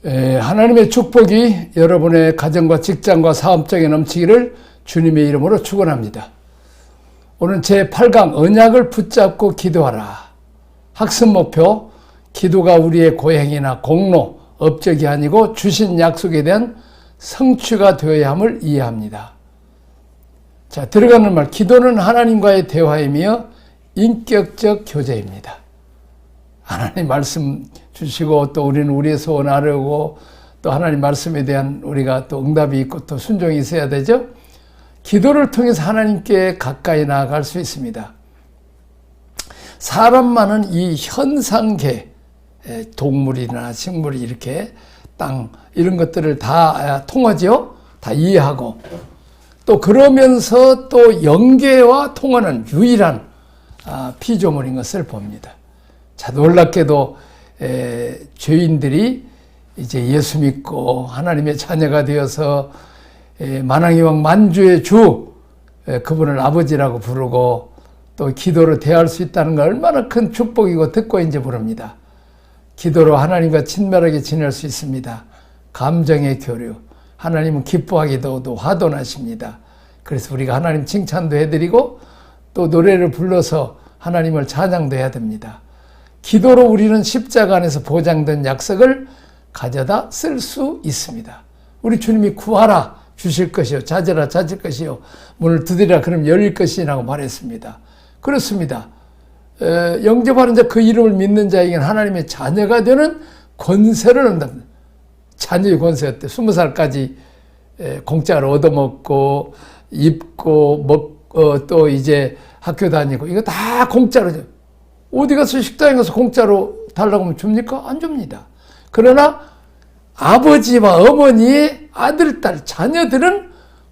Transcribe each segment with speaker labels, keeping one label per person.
Speaker 1: 하나님의 축복이 여러분의 가정과 직장과 사업장에 넘치기를 주님의 이름으로 축원합니다. 오늘 제8강 언약을 붙잡고 기도하라. 학습 목표, 기도가 우리의 고행이나 공로, 업적이 아니고 주신 약속에 대한 성취가 되어야 함을 이해합니다. 자, 들어가는 말, 기도는 하나님과의 대화이며 인격적 교제입니다. 하나님 말씀 주시고 또 우리는 우리의 소원 아뢰고 또 하나님 말씀에 대한 우리가 또 응답이 있고 또 순종이 있어야 되죠. 기도를 통해서 하나님께 가까이 나아갈 수 있습니다. 사람만은 이 현상계, 동물이나 식물이 이렇게 땅 이런 것들을 다 통하죠. 다 이해하고 또 그러면서 또 영계와 통하는 유일한 피조물인 것을 봅니다. 자, 놀랍게도 죄인들이 이제 예수 믿고 하나님의 자녀가 되어서 만왕의 왕 만주의 주 그분을 아버지라고 부르고 또 기도로 대할 수 있다는 건 얼마나 큰 축복이고 득권인지 모릅니다. 기도로 하나님과 친밀하게 지낼 수 있습니다. 감정의 교류, 하나님은 기뻐하기도 또 화도 나십니다. 그래서 우리가 하나님 칭찬도 해드리고 또 노래를 불러서 하나님을 찬양도 해야 됩니다. 기도로 우리는 십자가 안에서 보장된 약속을 가져다 쓸 수 있습니다. 우리 주님이 구하라 주실 것이요, 찾으라 찾을 것이요, 문을 두드리라 그럼 열릴 것이라고 말했습니다. 그렇습니다. 영접하는 자, 그 이름을 믿는 자에게는 하나님의 자녀가 되는 권세를 얻는다. 자녀의 권세였대. 20살까지 공짜로 얻어먹고 입고 또 이제 학교 다니고 이거 다 공짜로. 어디 가서 식당에 가서 공짜로 달라고 하면 줍니까? 안 줍니다. 그러나 아버지와 어머니의 아들, 딸, 자녀들은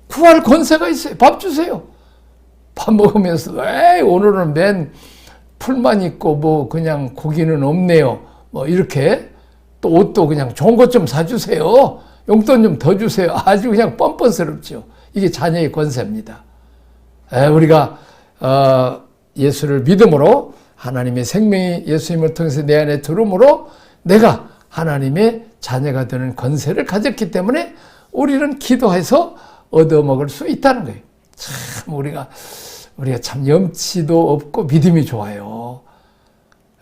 Speaker 1: 구할 권세가 있어요. 밥 주세요. 밥 먹으면서 왜 오늘은 맨 풀만 있고 뭐 그냥 고기는 없네요. 뭐 이렇게 또 옷도 그냥 좋은 것 좀 사주세요. 용돈 좀 더 주세요. 아주 그냥 뻔뻔스럽죠. 이게 자녀의 권세입니다. 우리가 예수를 믿음으로 하나님의 생명이 예수님을 통해서 내 안에 들어옴으로 내가 하나님의 자녀가 되는 권세를 가졌기 때문에 우리는 기도해서 얻어먹을 수 있다는 거예요. 참 우리가 참 염치도 없고 믿음이 좋아요.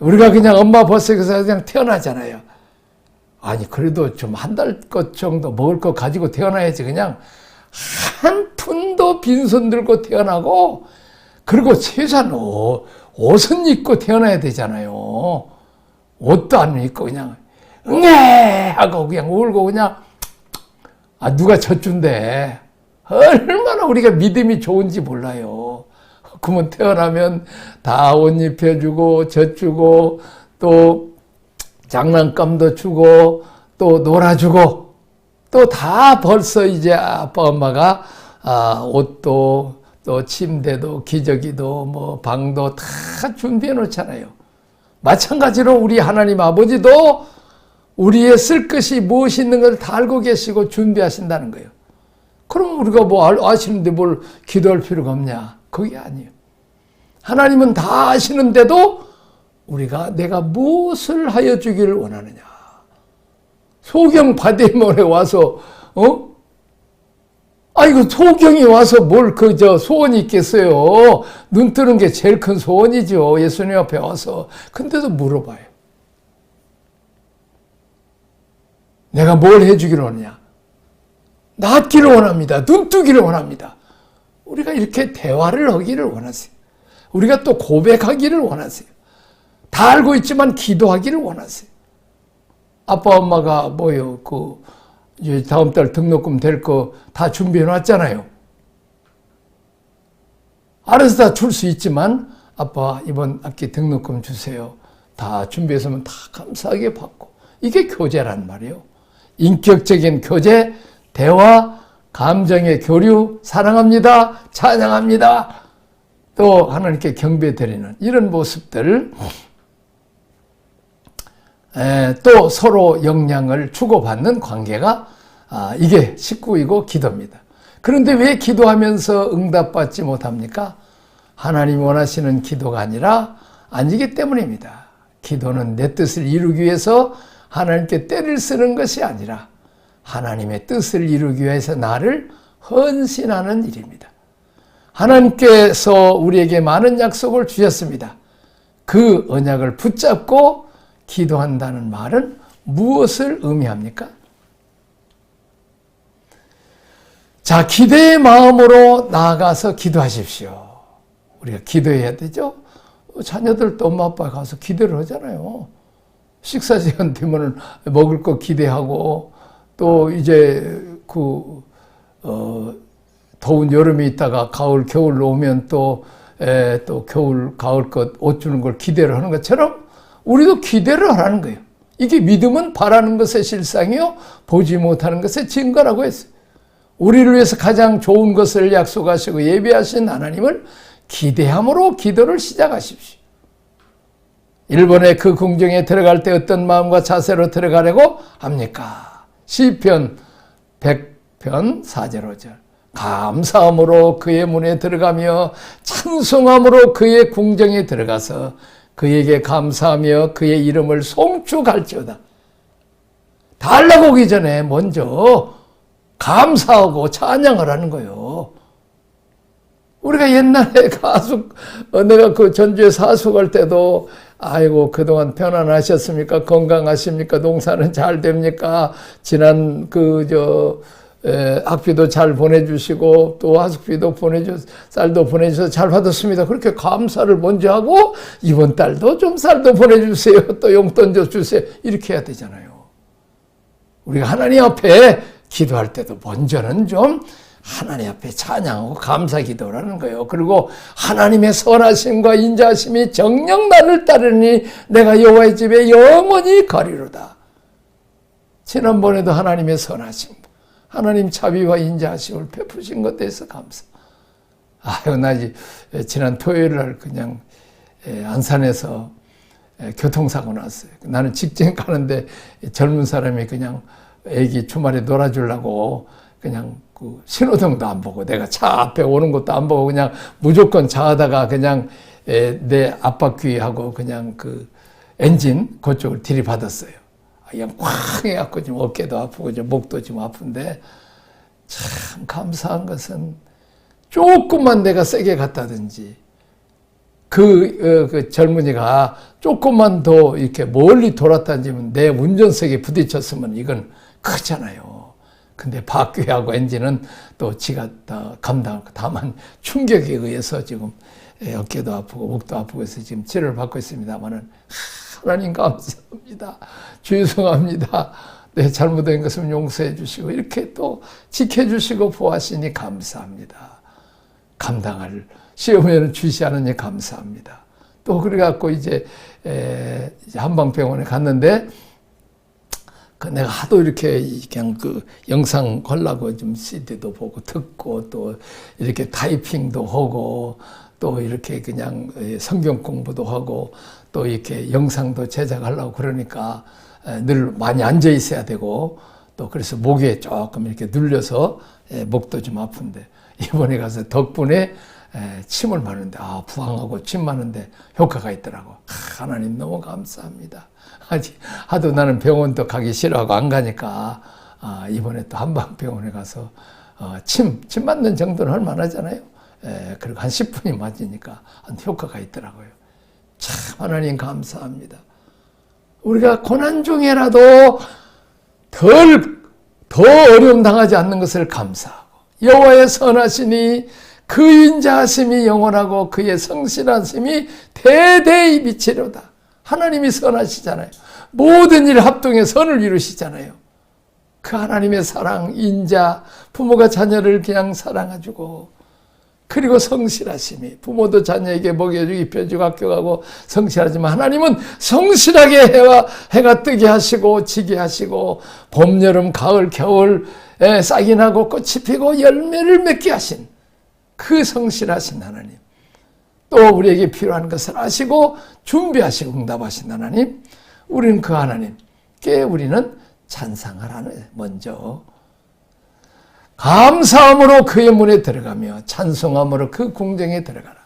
Speaker 1: 우리가 그냥 엄마 뱃속에서 그냥 태어나잖아요. 아니 그래도 좀 한 달 것 정도 먹을 거 가지고 태어나야지. 그냥 한 푼도 빈손 들고 태어나고 그리고 최소한 옷은 입고 태어나야 되잖아요. 옷도 안 입고 그냥 응애 하고 그냥 울고 그냥 누가 젖준대. 얼마나 우리가 믿음이 좋은지 몰라요. 그러면 태어나면 다 옷 입혀주고 젖주고 또 장난감도 주고 또 놀아주고 또 다 벌써 이제 아빠 엄마가 옷도 또 침대도 기저귀도 뭐 방도 다 준비해 놓잖아요. 마찬가지로 우리 하나님 아버지도 우리의 쓸 것이 무엇이 있는 걸 다 알고 계시고 준비하신다는 거예요. 그럼 우리가 뭐 아시는데 뭘 기도할 필요가 없냐? 그게 아니에요. 하나님은 다 아시는데도 우리가 내가 무엇을 하여 주기를 원하느냐. 소경 바데모에 와서 이거 소경이 와서 뭘 소원이 있겠어요. 눈 뜨는 게 제일 큰 소원이죠. 예수님 앞에 와서. 근데도 물어봐요. 내가 뭘 해주기를 원하냐. 낫기를 원합니다. 눈 뜨기를 원합니다. 우리가 이렇게 대화를 하기를 원하세요. 우리가 또 고백하기를 원하세요. 다 알고 있지만 기도하기를 원하세요. 아빠 엄마가 뭐요? 이제 다음 달 등록금 될 거 다 준비해 놨잖아요. 알아서 다 줄 수 있지만 아빠 이번 학기 등록금 주세요. 다 준비해서면 다 감사하게 받고. 이게 교제란 말이에요. 인격적인 교제, 대화, 감정의 교류, 사랑합니다, 찬양합니다, 또 하나님께 경배드리는 이런 모습들, 또 서로 영향을 주고받는 관계가 이게 식구이고 기도입니다. 그런데 왜 기도하면서 응답받지 못합니까? 하나님이 원하시는 기도가 아니기 때문입니다. 기도는 내 뜻을 이루기 위해서 하나님께 때를 쓰는 것이 아니라 하나님의 뜻을 이루기 위해서 나를 헌신하는 일입니다. 하나님께서 우리에게 많은 약속을 주셨습니다. 그 언약을 붙잡고 기도한다는 말은 무엇을 의미합니까? 자, 기대의 마음으로 나아가서 기도하십시오. 우리가 기도해야 되죠? 자녀들도 엄마 아빠 가서 기대를 하잖아요. 식사 시간 되면 먹을 거 기대하고, 또 이제 더운 여름이 있다가 가을, 겨울 오면 또 겨울, 가을 것 옷 주는 걸 기대를 하는 것처럼 우리도 기대를 하라는 거예요. 이게 믿음은 바라는 것의 실상이요, 보지 못하는 것의 증거라고 했어요. 우리를 위해서 가장 좋은 것을 약속하시고 예비하신 하나님을 기대함으로 기도를 시작하십시오. 일본의 그 궁정에 들어갈 때 어떤 마음과 자세로 들어가려고 합니까? 시편 100편 4절 5절. 감사함으로 그의 문에 들어가며 찬송함으로 그의 궁정에 들어가서 그에게 감사하며 그의 이름을 송축할지어다. 달라고 오기 전에 먼저 감사하고 찬양을 하는 거예요. 우리가 옛날에 내가 그 전주에 사숙할 때도, 아이고, 그동안 편안하셨습니까? 건강하십니까? 농사는 잘 됩니까? 지난 학비도 잘 보내주시고, 또 하숙비도 쌀도 보내주셔서 잘 받았습니다. 그렇게 감사를 먼저 하고, 이번 달도 좀 쌀도 보내주세요. 또 용돈 좀 주세요. 이렇게 해야 되잖아요. 우리가 하나님 앞에 기도할 때도 먼저는 좀 하나님 앞에 찬양하고 감사 기도라는 거예요. 그리고 하나님의 선하심과 인자하심이 정녕 나를 따르니 내가 여호와의 집에 영원히 거리로다. 지난번에도 하나님의 선하심, 하나님 자비와 인자하심을 베푸신 것에 대해서 감사. 아유, 나 지난 토요일 날 그냥 안산에서 교통사고 났어요. 나는 직장 가는데 젊은 사람이 그냥 애기 주말에 놀아주려고 그냥 신호등도 안 보고 내가 차 앞에 오는 것도 안 보고 그냥 무조건 좌하다가 그냥 내 앞바퀴하고 그냥 그 엔진 그쪽을 들이받았어요. 그냥 쾅 해갖고 좀 어깨도 아프고 좀 목도 좀 아픈데, 참 감사한 것은 조금만 내가 세게 갔다든지 그 젊은이가 조금만 더 이렇게 멀리 돌았다든지 내 운전석에 부딪혔으면 이건 크잖아요. 근데 바퀴하고 엔진은 또 지가 다 감당하고, 다만 충격에 의해서 지금 어깨도 아프고 목도 아프고 해서 지금 치료를 받고 있습니다만은, 하나님 감사합니다. 죄송합니다. 내 잘못된 것은 용서해 주시고 이렇게 또 지켜주시고 보호하시니 감사합니다. 감당할 시험에는 주시 않으니 감사합니다. 또 그래갖고 이제 한방병원에 갔는데, 내가 하도 이렇게 그냥 영상 걸라고 좀 CD도 보고 듣고 또 이렇게 타이핑도 하고 또 이렇게 그냥 성경 공부도 하고 또 이렇게 영상도 제작하려고 그러니까 늘 많이 앉아 있어야 되고, 또 그래서 목에 조금 이렇게 눌려서 목도 좀 아픈데, 이번에 가서 덕분에 침을 마는데, 부항하고 침 마는데 효과가 있더라고. 하나님 너무 감사합니다. 하도 나는 병원도 가기 싫어하고 안 가니까, 이번에 또 한방병원에 가서 침 맞는 정도는 할만하잖아요. 그리고 한 10분이 맞으니까 효과가 있더라고요. 참 하나님 감사합니다. 우리가 고난 중에라도 더 어려움 당하지 않는 것을 감사하고, 여호와의 선하시니 그 인자하심이 영원하고 그의 성실하심이 대대히 미치로다. 하나님이 선하시잖아요. 모든 일 합동에 선을 이루시잖아요. 그 하나님의 사랑, 인자, 부모가 자녀를 그냥 사랑해주고, 그리고 성실하심이, 부모도 자녀에게 먹여주고 입혀주고 학교 가고 성실하지만, 하나님은 성실하게 해가 뜨게 하시고 지게 하시고, 봄, 여름, 가을, 겨울 싹이 나고 꽃이 피고 열매를 맺게 하신 그 성실하신 하나님, 또 우리에게 필요한 것을 아시고 준비하시고 응답하신 하나님, 우리는 그 하나님께 우리는 찬상하라는, 먼저 감사함으로 그의 문에 들어가며 찬송함으로 그 궁정에 들어가라.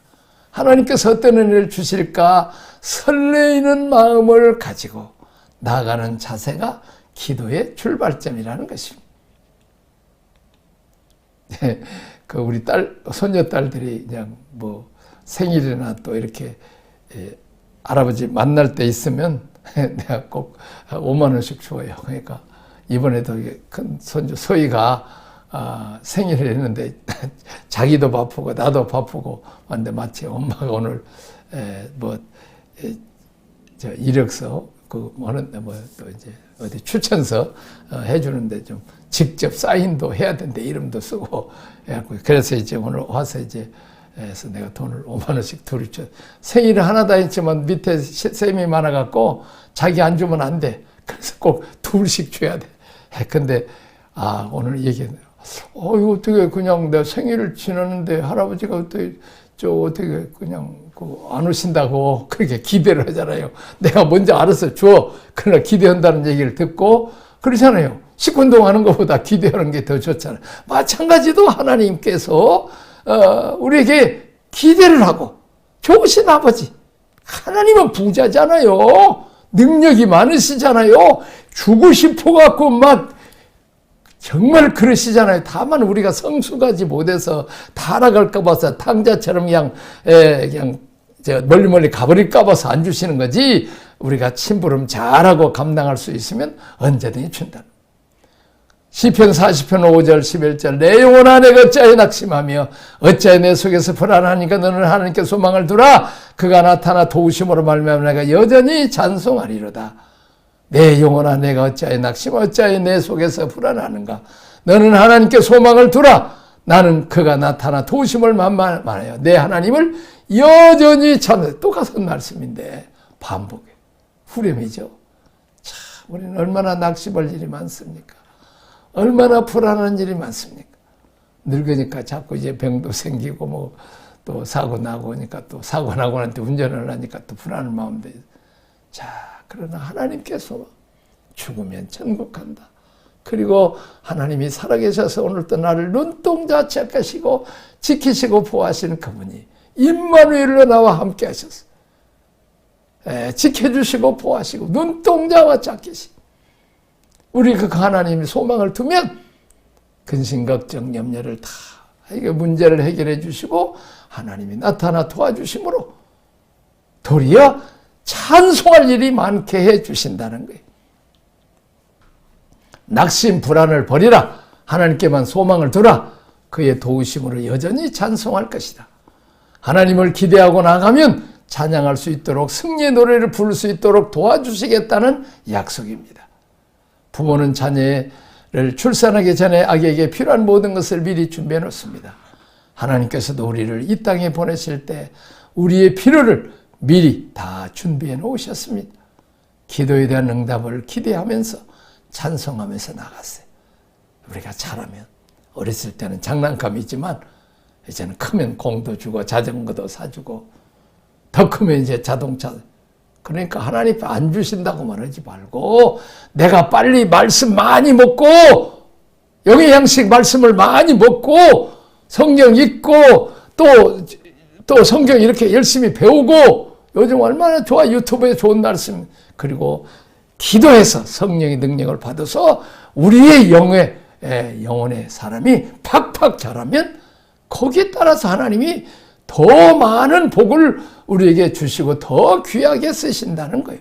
Speaker 1: 하나님께서 어떤 은혜를 주실까 설레이는 마음을 가지고 나아가는 자세가 기도의 출발점이라는 것입니다. 그 우리 손녀딸들이 그냥 뭐 생일이나 또 이렇게 할아버지 만날 때 있으면 내가 꼭 5만 원씩 줘요. 그러니까 이번에도 큰 손주 소희가 생일을 했는데 자기도 바쁘고 나도 바쁘고 근데 마치 엄마가 오늘 저 이력서 또 이제 어디 추천서 해주는데 좀 직접 사인도 해야 되는데 이름도 쓰고 해갖고 그래서 이제 오늘 와서 이제 해서 내가 돈을 5만 원씩 둘이 줘. 생일은 하나 다 했지만 밑에 셈이 많아갖고 자기 안 주면 안 돼. 그래서 꼭 둘씩 줘야 돼. 근데 오늘 얘기했네요. 이거 어떻게 그냥 내 생일을 지났는데 할아버지가 어떻게 그냥 안 오신다고 그렇게 기대를 하잖아요. 내가 먼저 알아서 줘. 그러나 기대한다는 얘기를 듣고 그러잖아요. 식운동 하는 것보다 기대하는 게 더 좋잖아요. 마찬가지도 하나님께서 우리에게 기대를 하고 좋으신 아버지. 하나님은 부자잖아요. 능력이 많으시잖아요. 주고 싶어갖고 막 정말 그러시잖아요. 다만 우리가 성숙하지 못해서 타락할까 봐서 탕자처럼 그냥 멀리 가버릴까 봐서 안 주시는 거지. 우리가 심부름 잘하고 감당할 수 있으면 언제든지 준다. 시편 40편 5절 11절 내 영혼아 내가 어찌하여 낙심하며 어찌하여 내 속에서 불안하니까 너는 하나님께 소망을 두라. 그가 나타나 도우심으로 말미암아 내가 여전히 찬송하리로다. 내 영혼아 내가 어찌하여 낙심하며 어찌하여 내 속에서 불안하는가. 너는 하나님께 소망을 두라. 나는 그가 나타나 도우심을 말하여 내 하나님을 여전히 찬송. 똑같은 말씀인데 반복해. 후렴이죠. 참 우리는 얼마나 낙심할 일이 많습니까? 얼마나 불안한 일이 많습니까? 늙으니까 자꾸 이제 병도 생기고 또 사고 나고 하니까 또 사고 나고 나한테 운전을 하니까 또 불안한 마음도 있어요. 자, 그러나 하나님께서 죽으면 천국 간다. 그리고 하나님이 살아계셔서 오늘도 나를 눈동자 채하시고 지키시고 보호하시는 그분이 임마누엘로 나와 함께 하셨어요. 지켜주시고 보호하시고 눈동자와 잡히시고 우리 그 하나님이 소망을 두면 근심 걱정 염려를 다 이게 문제를 해결해 주시고 하나님이 나타나 도와주심으로 도리어 찬송할 일이 많게 해 주신다는 거예요. 낙심 불안을 버리라. 하나님께만 소망을 두라. 그의 도우심으로 여전히 찬송할 것이다. 하나님을 기대하고 나가면 찬양할 수 있도록 승리의 노래를 부를 수 있도록 도와주시겠다는 약속입니다. 부모는 자녀를 출산하기 전에 아기에게 필요한 모든 것을 미리 준비해 놓습니다. 하나님께서도 우리를 이 땅에 보내실 때 우리의 필요를 미리 다 준비해 놓으셨습니다. 기도에 대한 응답을 기대하면서 찬송하면서 나갔어요. 우리가 잘하면 어렸을 때는 장난감이 있지만 이제는 크면 공도 주고 자전거도 사주고 더 크면 이제 자동차. 그러니까 하나님 안 주신다고 말하지 말고 내가 빨리 말씀 많이 먹고 영양식 말씀을 많이 먹고 성경 읽고 또 성경 이렇게 열심히 배우고 요즘 얼마나 좋아 유튜브에 좋은 말씀 그리고 기도해서 성령의 능력을 받아서 우리의 영혼의 사람이 팍팍 자라면 거기에 따라서 하나님이 더 많은 복을 우리에게 주시고 더 귀하게 쓰신다는 거예요.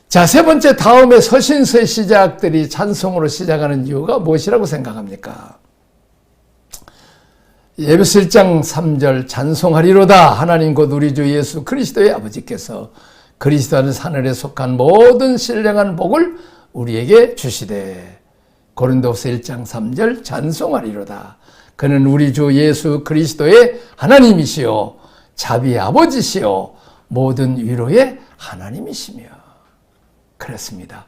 Speaker 1: 자, 세 번째 다음에 서신서의 시작들이 찬송으로 시작하는 이유가 무엇이라고 생각합니까? 에베소 1장 3절 찬송하리로다. 하나님 곧 우리 주 예수 그리스도의 아버지께서 그리스도 안에 하늘에 속한 모든 신령한 복을 우리에게 주시되 고린도서 1장 3절 찬송하리로다. 그는 우리 주 예수 그리스도의 하나님이시요 자비의 아버지시요 모든 위로의 하나님이시며. 그렇습니다.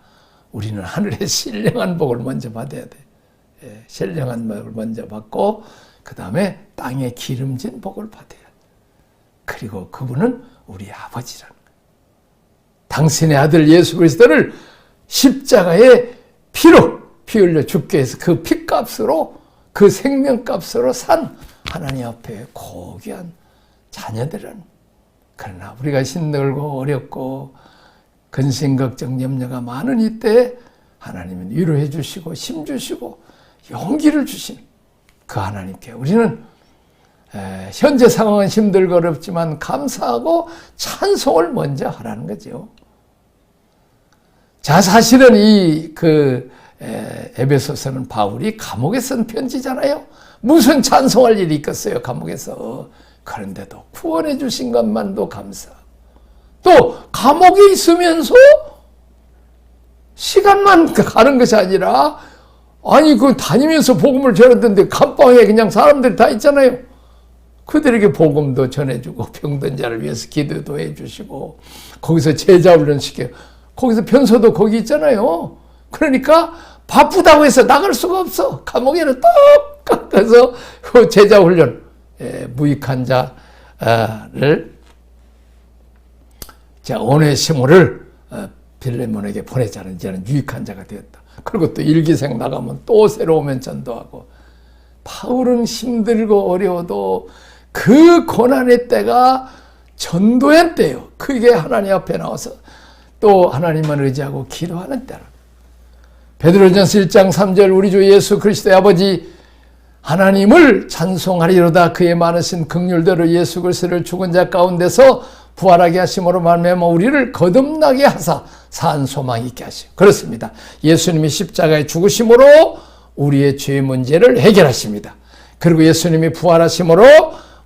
Speaker 1: 우리는 하늘의 신령한 복을 먼저 받아야 돼. 신령한 복을 먼저 받고 그 다음에 땅에 기름진 복을 받아야 돼. 그리고 그분은 우리 아버지라는 거예요. 당신의 아들 예수 그리스도를 십자가의 피로 피 흘려 죽게 해서 그 피값으로 그 생명값으로 산 하나님 앞에 고귀한 자녀들은 그러나 우리가 힘들고 어렵고 근심 걱정 염려가 많은 이때 하나님은 위로해 주시고 힘 주시고 용기를 주신 그 하나님께 우리는 현재 상황은 힘들고 어렵지만 감사하고 찬송을 먼저 하라는 거죠. 자, 사실은 에베소서는 바울이 감옥에 쓴 편지잖아요. 무슨 찬송할 일이 있겠어요, 감옥에서. 그런데도 구원해 주신 것만도 감사하고 또 감옥에 있으면서 시간만 가는 것이 아니라 다니면서 복음을 전했던데 감방에 그냥 사람들이 다 있잖아요. 그들에게 복음도 전해주고 병든 자를 위해서 기도도 해주시고 거기서 제자 훈련시켜요. 거기서 변소도 거기 있잖아요. 그러니까 바쁘다고 해서 나갈 수가 없어. 감옥에는 똑같아서 제자 훈련, 무익한 자를 오네시모를 빌레몬에게 보내자는 이제는 유익한 자가 되었다. 그리고 또 일기생 나가면 또 새로 오면 전도하고. 바울은 힘들고 어려워도 그 고난의 때가 전도의 때예요. 그게 하나님 앞에 나와서 또 하나님만 의지하고 기도하는 때라. 베드로전서 1장 3절 우리 주 예수 그리스도의 아버지 하나님을 찬송하리로다. 그의 많으신 긍휼대로 예수 그리스도를 죽은 자 가운데서 부활하게 하심으로 말미암아 우리를 거듭나게 하사 산 소망 있게 하시오. 그렇습니다. 예수님이 십자가에 죽으심으로 우리의 죄 문제를 해결하십니다. 그리고 예수님이 부활하심으로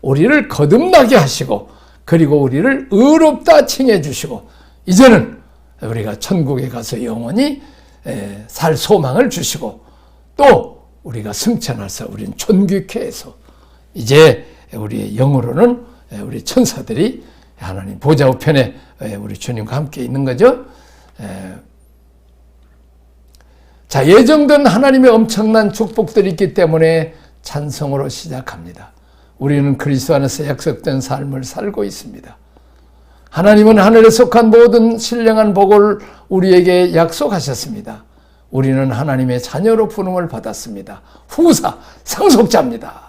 Speaker 1: 우리를 거듭나게 하시고 그리고 우리를 의롭다 칭해 주시고 이제는 우리가 천국에 가서 영원히 살 소망을 주시고 또 우리가 승천하서 우리는 존귀케 해서 이제 우리의 영으로는 우리 천사들이 하나님 보좌 우편에 우리 주님과 함께 있는 거죠. 자, 예정된 하나님의 엄청난 축복들이 있기 때문에 찬송으로 시작합니다. 우리는 그리스도 안에서 약속된 삶을 살고 있습니다. 하나님은 하늘에 속한 모든 신령한 복을 우리에게 약속하셨습니다. 우리는 하나님의 자녀로 부름을 받았습니다. 후사, 상속자입니다.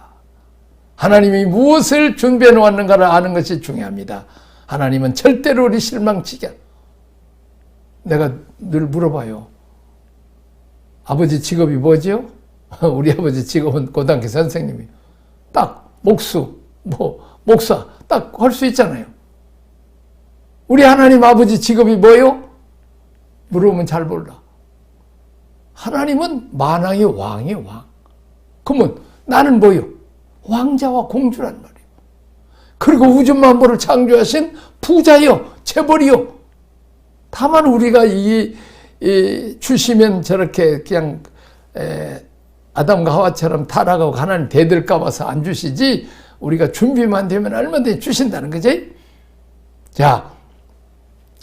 Speaker 1: 하나님이 무엇을 준비해 놓았는가를 아는 것이 중요합니다. 하나님은 절대로 우리 실망치게. 내가 늘 물어봐요. 아버지 직업이 뭐지요? 우리 아버지 직업은 고등학교 선생님이에요. 딱 목수, 목사 딱 할 수 있잖아요. 우리 하나님 아버지 직업이 뭐예요? 물어보면 잘 몰라. 하나님은 만왕의 왕이에요, 왕. 그러면 나는 뭐예요? 왕자와 공주란 말이에요. 그리고 우주 만물을 창조하신 부자요, 재벌이요. 다만 우리가 주시면 저렇게 그냥 아담과 하와처럼 타락하고 하나님 대들까 봐서 안 주시지 우리가 준비만 되면 얼마든지 주신다는 거지. 자,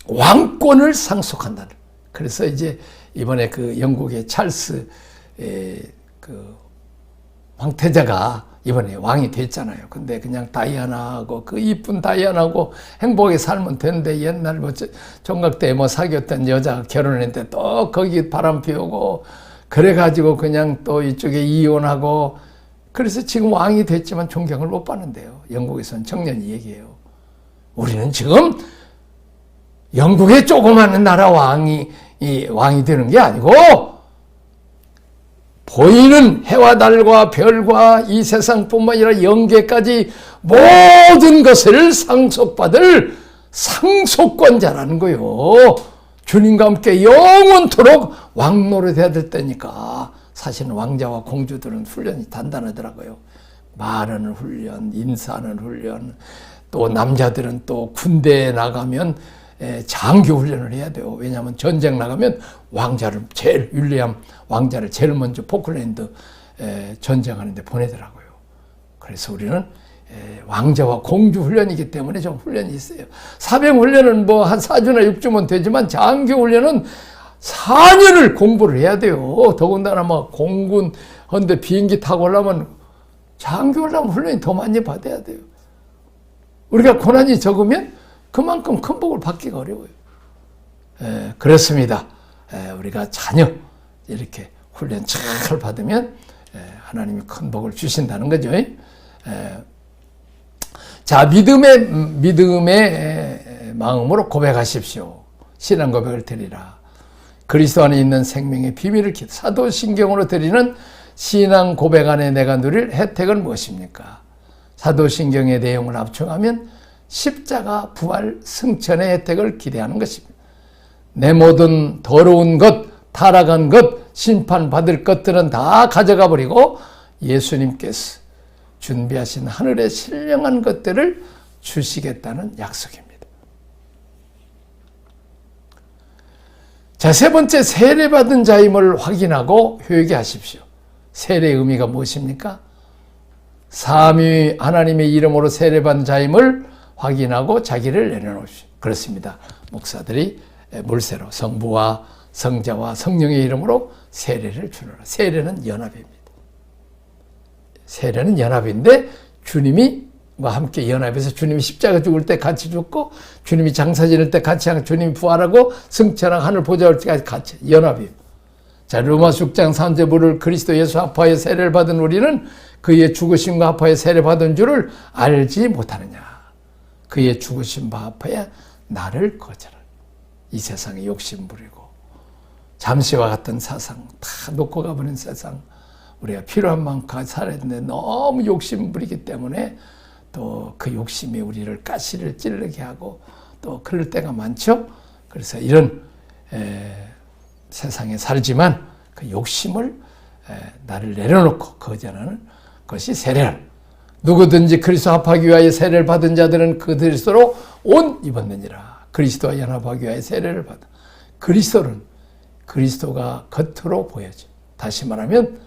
Speaker 1: 왕권을 상속한다는. 그래서 이제 이번에 그 영국의 찰스 그 황태자가 이번에 왕이 됐잖아요. 근데 그냥 다이아나하고 그 이쁜 다이아나하고 행복하게 살면 되는데 옛날 총각 때 사귀었던 여자 결혼했는데 또 거기 바람 피우고 그래가지고 그냥 또 이쪽에 이혼하고 그래서 지금 왕이 됐지만 존경을 못 받는데요. 영국에서는 청년이 얘기해요. 우리는 지금 영국의 조그마한 나라 왕이 되는 게 아니고 보이는 해와 달과 별과 이 세상뿐만 아니라 영계까지 모든 것을 상속받을 상속권자라는 거예요. 주님과 함께 영원토록 왕노릇해야 될 때니까 사실은 왕자와 공주들은 훈련이 단단하더라고요. 말하는 훈련, 인사하는 훈련, 또 남자들은 또 군대에 나가면 장교 훈련을 해야 돼요. 왜냐하면 전쟁 나가면 윌리엄 왕자를 제일 먼저 포클랜드 전쟁하는 데 보내더라고요. 그래서 우리는 왕자와 공주 훈련이기 때문에 좀 훈련이 있어요. 사병 훈련은 한 4주나 6주면 되지만 장교 훈련은 4년을 공부를 해야 돼요. 더군다나 공군 헌데 비행기 타고 오려면 장교 훈련이 더 많이 받아야 돼요. 우리가 고난이 적으면 그만큼 큰 복을 받기가 어려워요. 그렇습니다. 우리가 자녀 이렇게 훈련 잘 받으면 하나님이 큰 복을 주신다는 거죠. 자, 믿음의 마음으로 고백하십시오. 신앙 고백을 드리라. 그리스도 안에 있는 생명의 비밀을 사도신경으로 드리는 신앙 고백 안에 내가 누릴 혜택은 무엇입니까? 사도신경의 내용을 합충하면 십자가, 부활, 승천의 혜택을 기대하는 것입니다. 내 모든 더러운 것, 타락한 것, 심판받을 것들은 다 가져가 버리고 예수님께서 준비하신 하늘의 신령한 것들을 주시겠다는 약속입니다. 자, 세 번째, 세례받은 자임을 확인하고 회개하십시오. 세례의 의미가 무엇입니까? 삼위 하나님의 이름으로 세례받은 자임을 확인하고 자기를 내려놓으십시오. 그렇습니다. 목사들이 물세로 성부와 성자와 성령의 이름으로 세례를 주노라. 세례는 연합입니다. 세례는 연합인데 주님이 함께 연합해서 주님이 십자가 죽을 때 같이 죽고 주님이 장사 지낼 때 같이 하고 주님이 부활하고 승천하고 하늘 보좌 올 때까지 같이 연합입니다. 자, 로마서 6장 3절 무를 그리스도 예수 합하여 세례를 받은 우리는 그의 죽으심과 합하여 세례 받은 줄을 알지 못하느냐. 그의 죽으심과 합하여 나를 거절하라. 이 세상에 욕심 부리고 잠시와 같은 사상 다 놓고 가버린 세상, 우리가 필요한 만큼 살아야 되는데 너무 욕심 부리기 때문에 또 그 욕심이 우리를 가시를 찌르게 하고 또 그럴 때가 많죠. 그래서 이런 세상에 살지만 그 욕심을 나를 내려놓고 거절하는 것이 세례라. 누구든지 그리스도 합하기 위하여 세례를 받은 자들은 그리스도로 옷 입었느니라. 그리스도와 연합하기 위하여 세례를 받아. 그리스도가 겉으로 보여져. 다시 말하면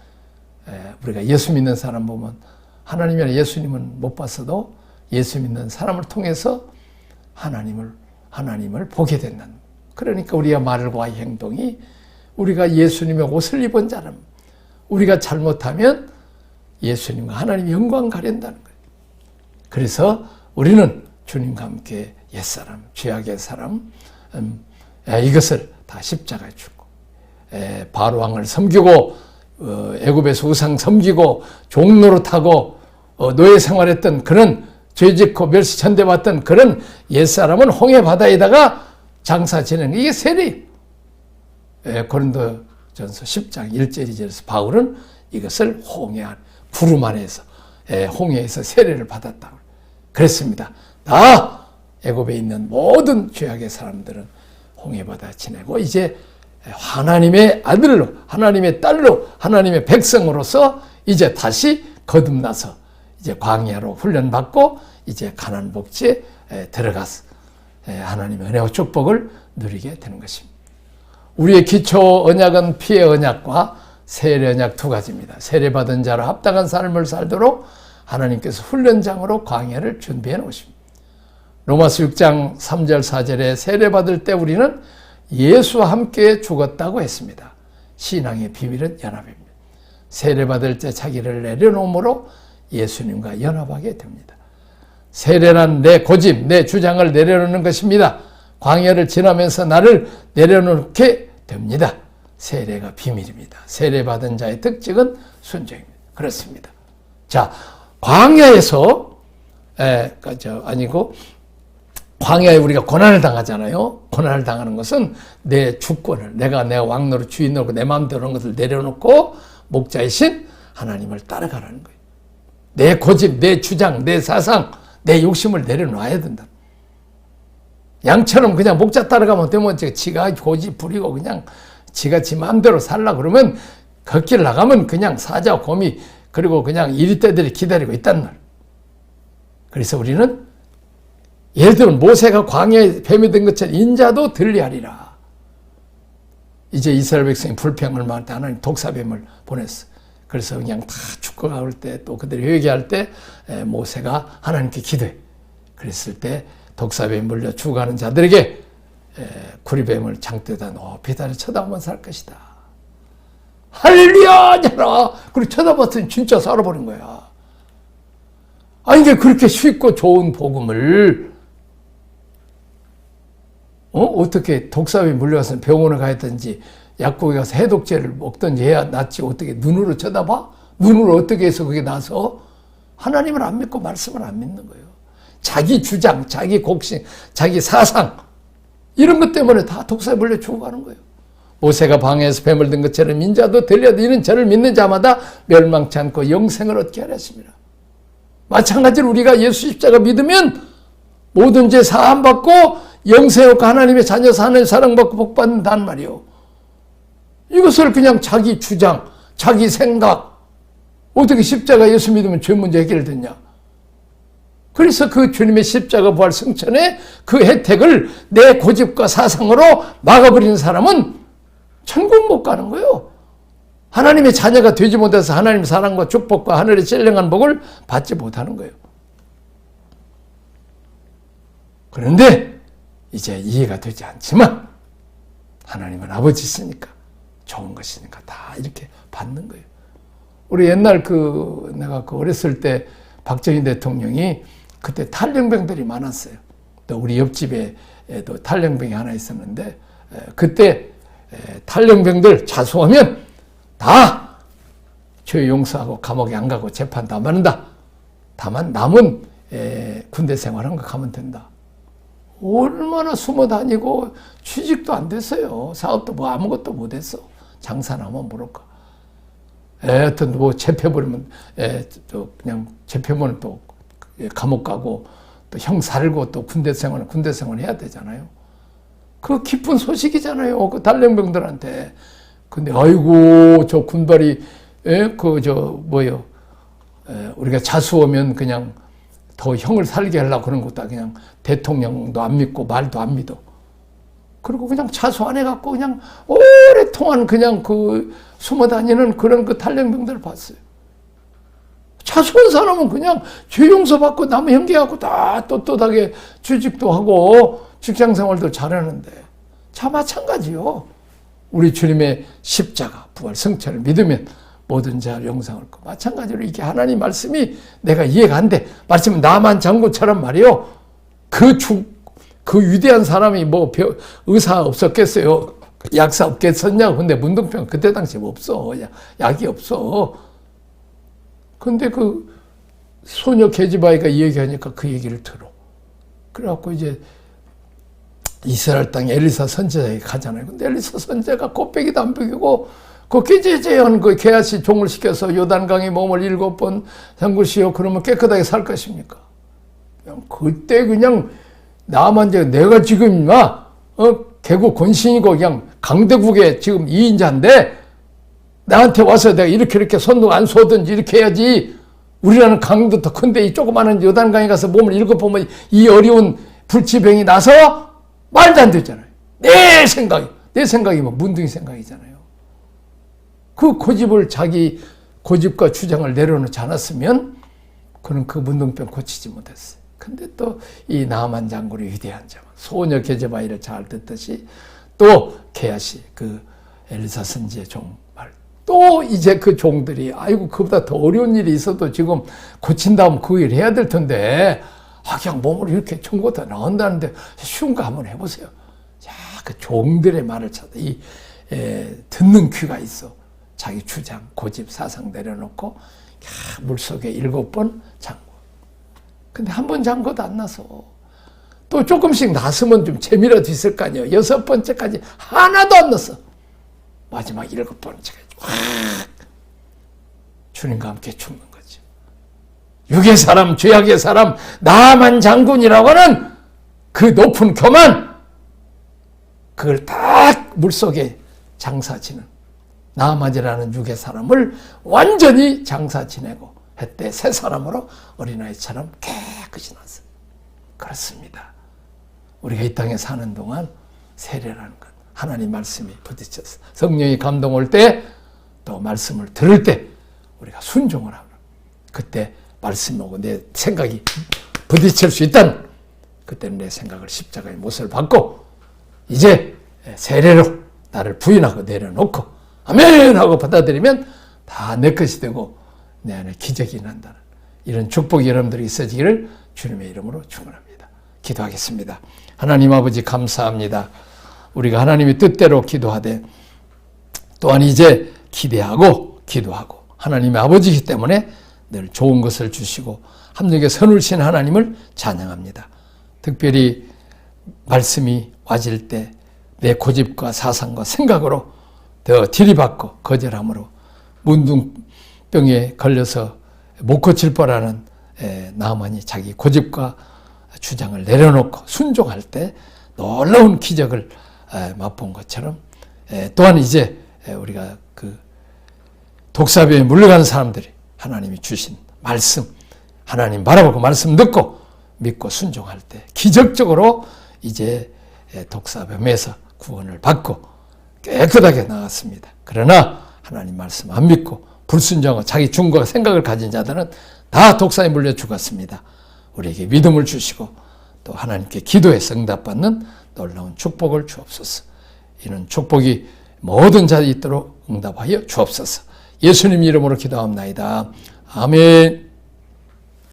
Speaker 1: 우리가 예수 믿는 사람 보면 하나님이나 예수님은 못 봤어도 예수 믿는 사람을 통해서 하나님을 보게 된다는. 그러니까 우리의 말과 행동이 우리가 예수님의 옷을 입은 자람, 우리가 잘못하면 예수님과 하나님의 영광 가린다는 거예요. 그래서 우리는 주님과 함께 옛사람, 죄악의 사람, 이것을 다 십자가에 죽고 바로왕을 섬기고 애굽에서 우상 섬기고 종노릇하고 노예 생활했던 그런 죄짓고 멸시천대받던 그런 옛사람은 홍해바다에다가 장사 지내는 이게 세례. 고린도전서 10장 1절 2절에서 바울은 이것을 구름 안에서 홍해에서 세례를 받았다고 그랬습니다. 다 애굽에 있는 모든 죄악의 사람들은 홍해바다 지내고 이제 하나님의 아들로, 하나님의 딸로, 하나님의 백성으로서 이제 다시 거듭나서 이제 광야로 훈련받고 이제 가나안 복지에 들어가서 하나님의 은혜와 축복을 누리게 되는 것입니다. 우리의 기초 언약은 피의 언약과 세례 언약 두 가지입니다. 세례받은 자로 합당한 삶을 살도록 하나님께서 훈련장으로 광야를 준비해 놓으십니다. 로마서 6장 3절 4절에 세례받을 때 우리는 예수와 함께 죽었다고 했습니다. 신앙의 비밀은 연합입니다. 세례받을 때 자기를 내려놓음으로 예수님과 연합하게 됩니다. 세례란 내 고집, 내 주장을 내려놓는 것입니다. 광야를 지나면서 나를 내려놓게 됩니다. 세례가 비밀입니다. 세례받은 자의 특징은 순종입니다. 그렇습니다. 자, 광야에서 광야에 우리가 고난을 당하잖아요. 고난을 당하는 것은 내 주권을, 내가 왕노로 주인으로 내 마음대로 하는 것을 내려놓고 목자이신 하나님을 따라가라는 거예요. 내 고집, 내 주장, 내 사상, 내 욕심을 내려놔야 된다. 양처럼 그냥 목자 따라가면 되면 지가 고집 부리고 그냥 지가 지 마음대로 살라 그러면 걷길 나가면 그냥 사자, 곰이 그리고 그냥 이리떼들이 기다리고 있단 말. 그래서 우리는 예를 들면 모세가 광야에 뱀이 된 것처럼 인자도 들리하리라. 이제 이스라엘 백성이 불평을 많을 때 하나님 독사뱀을 보냈어. 그래서 그냥 다 죽어갈 때 또 그들이 회개할 때 모세가 하나님께 기도해. 그랬을 때 독사뱀 물려 죽어가는 자들에게 구리뱀을 장대에다 높이 달아 쳐다보면 살 것이다. 할렐루야! 하라! 그리고 쳐다봤더니 진짜 살아버린 거야. 아니, 이게 그렇게 쉽고 좋은 복음을 어떻게 독사뱀이 물려가서 병원에 가야든지 약국에 가서 해독제를 먹든지 해야 낫지 어떻게 눈으로 쳐다봐? 눈으로 어떻게 해서 그게 나서? 하나님을 안 믿고 말씀을 안 믿는 거예요. 자기 주장, 자기 곡식, 자기 사상 이런 것 때문에 다 독사에 물려 죽어가는 거예요. 모세가 방에서 뱀을 든 것처럼 인자도 들려도 이는 저를 믿는 자마다 멸망치 않고 영생을 얻게 하려 하십니다. 마찬가지로 우리가 예수 십자가 믿으면 모든 죄 사함받고 영생 얻고 하나님의 자녀서 하나님의 사랑받고 복받는다는 말이요. 이것을 그냥 자기 주장, 자기 생각, 어떻게 십자가 예수 믿으면 죄 문제 해결됐냐. 그래서 그 주님의 십자가 부활 승천의 그 혜택을 내 고집과 사상으로 막아버리는 사람은 천국 못 가는 거예요. 하나님의 자녀가 되지 못해서 하나님의 사랑과 축복과 하늘의 신령한 복을 받지 못하는 거예요. 그런데 이제 이해가 되지 않지만 하나님은 아버지시니까 좋은 것이니까 다 이렇게 받는 거예요. 우리 옛날 내가 어렸을 때 박정희 대통령이 그때 탈영병들이 많았어요. 또 우리 옆집에도 탈영병이 하나 있었는데 그때 탈영병들 자수하면 다 죄 용서하고 감옥에 안 가고 재판도 안 받는다. 다만 남은 군대 생활한 거 가면 된다. 얼마나 숨어 다니고 취직도 안 됐어요. 사업도 뭐 아무것도 못 했어. 장사나 하면 모를까. 하여튼 뭐 잡혀버리면 또 그냥 잡혀면 또 감옥 가고 또 형 살고 또 군대 생활 해야 되잖아요. 그 기쁜 소식이잖아요. 그 탈영병들한테. 근데 아이고 저 군발이 우리가 자수하면 그냥 더 형을 살게 하려고 그런 것도 그냥 대통령도 안 믿고 말도 안 믿어. 그리고 그냥 자수 안 해갖고 그냥 오랫동안 그냥 숨어 다니는 그런 탈영병들을 봤어요. 자수한 사람은 그냥 죄 용서받고 남 형제하고 다 떳떳하게 취직도 하고 직장 생활도 잘하는데 자 마찬가지요. 우리 주님의 십자가 부활 승천을 믿으면 모든 자를 용서할 거. 마찬가지로 이게 하나님 말씀이 내가 이해가 안 돼. 말씀은 나만 장구처럼 말이요. 그 위대한 사람이 의사 없었겠어요? 약사 없겠었냐? 근데 문둥병 그때 당시에 없어. 약이 없어. 근데 소녀 게지바이가 이 얘기하니까 그 얘기를 들어. 그래갖고 이제 이스라엘 땅에 엘리사 선지자에게 가잖아요. 근데 엘리사 선지자가 곱빼기도 안 먹이고 게제제한 게하시 종을 시켜서 요단강에 몸을 7번 담그시오. 그러면 깨끗하게 살 것입니까? 그때 그냥 나만 내가 지금 개국 권신이고 그냥 강대국의 지금 2인자인데 나한테 와서 내가 이렇게 손도 안 쏘든지 이렇게 해야지. 우리라는 강도 더 큰데 이 조그마한 요단강에 가서 몸을 7번 이 어려운 불치병이 나서 말도 안 되잖아요. 내 생각이 문둥이 생각이잖아요. 그 고집을 자기 고집과 주장을 내려놓지 않았으면 그는 그 문둥병 고치지 못했어요. 근데 또 이 나만 장군의 위대한 자만 소녀 게제바이를 잘 듣듯이 또 게하시 엘리사 선지의 종 말 또 이제 그 종들이 아이고 그보다 더 어려운 일이 있어도 지금 고친다면 그 일 해야 될 텐데 그냥 몸을 이렇게 청구다 나온다는데 쉬운 거 한번 해보세요. 자, 그 종들의 말을 듣는 귀가 있어. 자기 주장, 고집, 사상 내려놓고 물속에 7번 잠궈. 근데 한 번 잠궈도 안 나서 또 조금씩 났으면 좀 재미라도 있을 거 아니에요. 6번째까지 하나도 안 났어. 마지막 7번째까지 확 주님과 함께 죽는 거죠. 육의 사람, 죄악의 사람, 나만 장군이라고 하는 그 높은 교만, 그걸 딱 물속에 장사 지는 나만이라는 육의 사람을 완전히 장사 지내고 했대 새 사람으로 어린아이처럼 깨끗이 났어요. 그렇습니다. 우리가 이 땅에 사는 동안 세례라는 것, 하나님 말씀이 부딪혔어. 성령이 감동 올 때, 또 말씀을 들을 때 우리가 순종을 하고 그때 말씀 오고 내 생각이 부딪힐 수 있다는 그때는 내 생각을 십자가의 못을 받고 이제 세례로 나를 부인하고 내려놓고 아멘 하고 받아들이면 다 내 것이 되고 내 안에 기적이 난다는 이런 축복이 여러분들이 있어지기를 주님의 이름으로 축원합니다. 기도하겠습니다. 하나님 아버지 감사합니다. 우리가 하나님의 뜻대로 기도하되 또한 이제 기대하고 기도하고 하나님의 아버지이기 때문에 늘 좋은 것을 주시고 함정에 선을 신 하나님을 찬양합니다. 특별히 말씀이 와질 때 내 고집과 사상과 생각으로 더 들이받고 거절함으로 문둥병에 걸려서 못 고칠 뻔하는 나만이 자기 고집과 주장을 내려놓고 순종할 때 놀라운 기적을 맛본 것처럼 또한 이제 우리가 그 독사병에 물려간 사람들이 하나님이 주신 말씀, 하나님 바라보고 말씀 듣고 믿고 순종할 때 기적적으로 이제 독사병에서 구원을 받고 깨끗하게 나갔습니다. 그러나 하나님 말씀 안 믿고 불순종하고 자기 중과 생각을 가진 자들은 다 독사에 물려 죽었습니다. 우리에게 믿음을 주시고 또 하나님께 기도해서 응답받는 놀라운 축복을 주옵소서. 이는 축복이 모든 자에 있도록 응답하여 주옵소서. 예수님 이름으로 기도합나이다. 아멘.